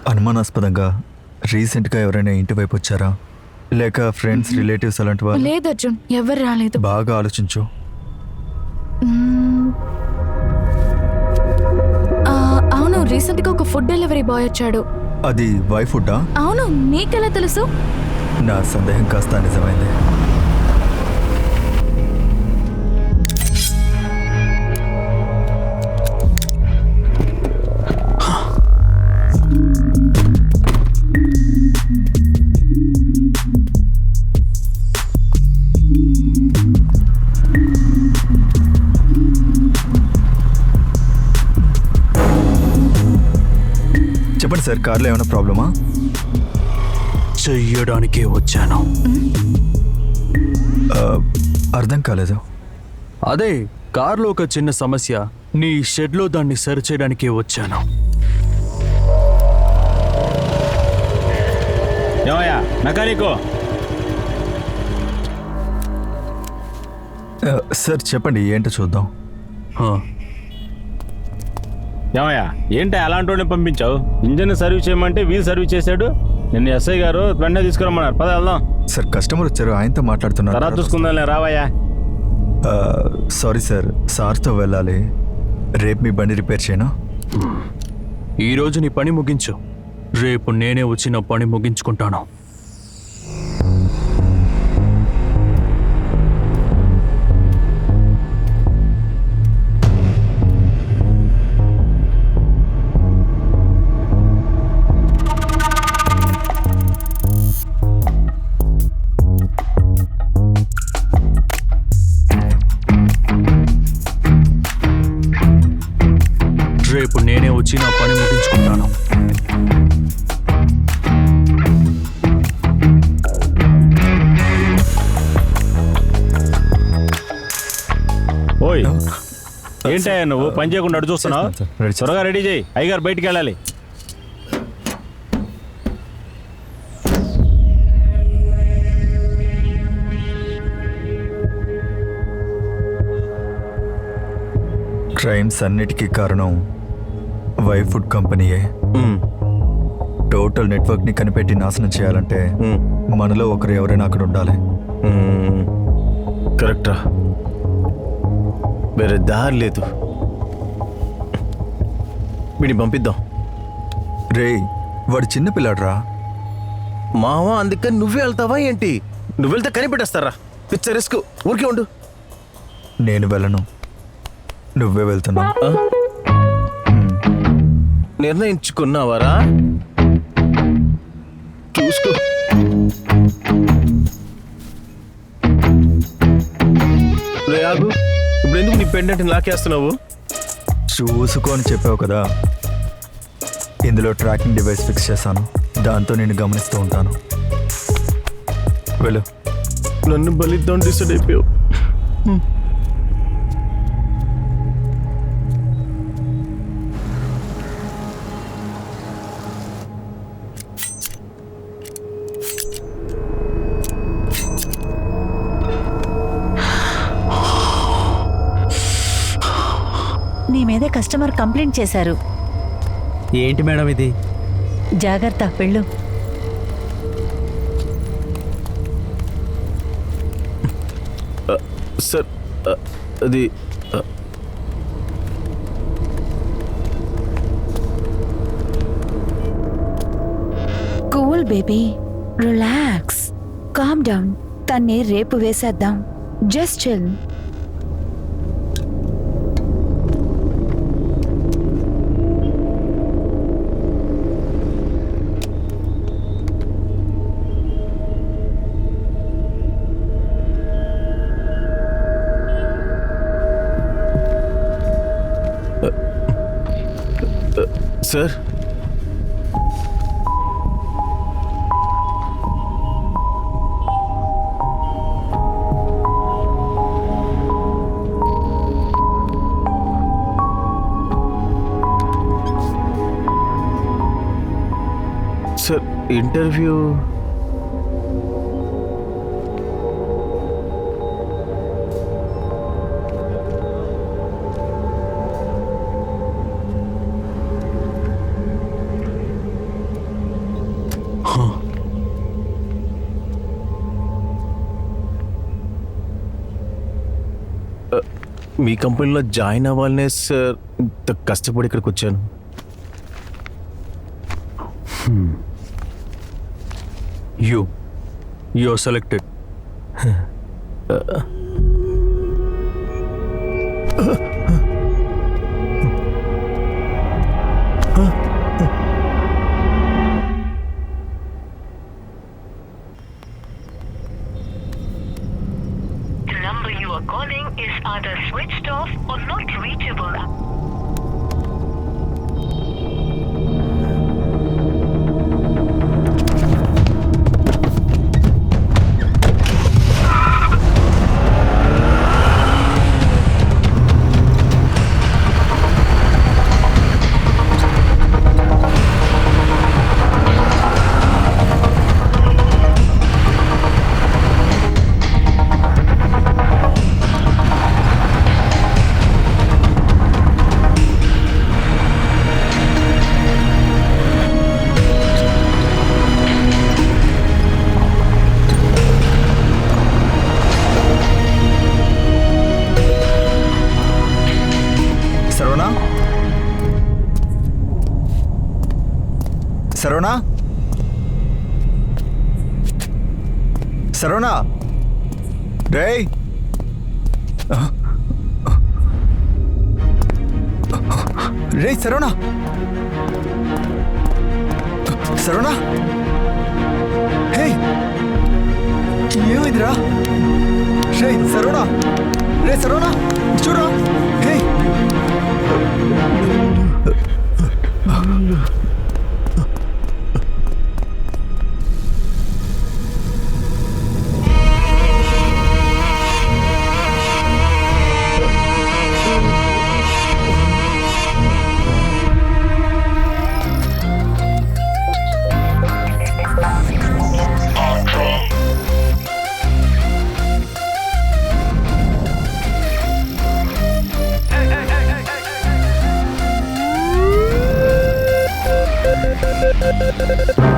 అనుమానాస్పదంగా రీసెంట్గా ఎవరైనా ఇంటి వైపు వచ్చారా, లేక ఫ్రెండ్స్ రిలేటివ్స్ అలాంటి వాళ్ళు? లేదు అర్జున్, ఎవరు రాలేదు. బాగా ఆలోచించు. అవును, రీసెంట్ గా ఒక ఫుడ్ డెలివరీ బాయ్ వచ్చాడు. అది వైఫ్ ఫుడ్డా? అవును, నీకెలా తెలుసు? నా సందేహం కాస్త నిజమైంది. చెప్పండి సార్, కార్లో ఏమైనా ప్రాబ్లమా? చెయ్యడానికే వచ్చాను. అర్థం కాలేదు. అదే కార్లో ఒక చిన్న సమస్య, నీ షెడ్లో దాన్ని సరి చేయడానికే వచ్చాను. మెకానికో సార్ చెప్పండి, ఏంటో చూద్దాం. ఏమయ్యా, ఏంటి అలాంటి వాడిని పంపించావు? ఇంజన్ సర్వీస్ చేయమంటే వీల్ సర్వీస్ చేశాడు. నిన్న ఎస్ఐ గారు వెంటనే తీసుకురమ్మన్నారు. పద వెళ్దాం. సార్ కస్టమర్ వచ్చారు, ఆయనతో మాట్లాడుతున్నారు. తర్వాత చూసుకుందాంలే, రావయ్యా. సారీ సార్, సార్తో వెళ్ళాలి. రేపు మీ బండి రిపేర్ చేయనా? ఈరోజు నీ పని ముగించు, రేపు నేనే వచ్చి నా పని ముగించుకుంటాను. రేపు నేనే వచ్చి నా పని ముగించుకుంటాను. ఓయ్, ఏంటయ్యా నువ్వు పని చేయకుండా అడు చూస్తున్నావు? త్వరగా రెడీ చేయి, అయ్యగారు బయటికి వెళ్ళాలి. క్రైమ్స్ అన్నిటికీ కారణం వైఫ్ ఫుడ్ కంపెనీయే. టోటల్ నెట్వర్క్ని కనిపెట్టి నాశనం చేయాలంటే మనలో ఒకరు ఎవరైనా అక్కడ ఉండాలి. కరెక్టా? వేరే దారి లేదు. వీడిని పంపిద్దాం. రేయ్, వాడు చిన్న పిల్లాడ్రా. మావా, అందుకని నువ్వే వెళ్తావా ఏంటి? నువ్వు వెళ్తే కనిపెట్టేస్తారా? పిచ్చ రిస్క్. ఊరికే ఉండు. నేను వెళ్ళను, నువ్వే వెళ్తున్నావు. నిర్ణయించుకున్నావారా? చూసుకో. రే ఆగు, ఇప్పుడు ఎందుకు నీ పెండెంట్ నాకేస్తున్నావు? చూసుకో అని చెప్పావు కదా. ఇందులో ట్రాకింగ్ డివైస్ ఫిక్స్ చేశాను, దాంతో నేను గమనిస్తూ ఉంటాను. వెళ్ళు. నన్ను బలిద్దాం డిసైడ్ అయిపోయావు. నీ మీద కస్టమర్ కంప్లైంట్ చేశారు. ఏంటి మేడం ఇది? జాగ్రత్త, వెళ్ళు. సార్, అది cool baby, relax, calm down. తన్ని రేపు వేసేద్దాం. Just chill. Sir sir interview మీ కంపెనీలో జాయిన్ అవ్వాలనే సార్ ఇంత కష్టపడి ఇక్కడికి వచ్చాను. You are selected. The number you are calling is either switched off or not reachable. సరవణా సరవణా సరవణా రేయ్ రేయ్ సరవణా సరవణా హే ఏమైందిరా రే సరవణా రే సరవణా చూడరా హే Hey, hey, hey, hey, hey, hey.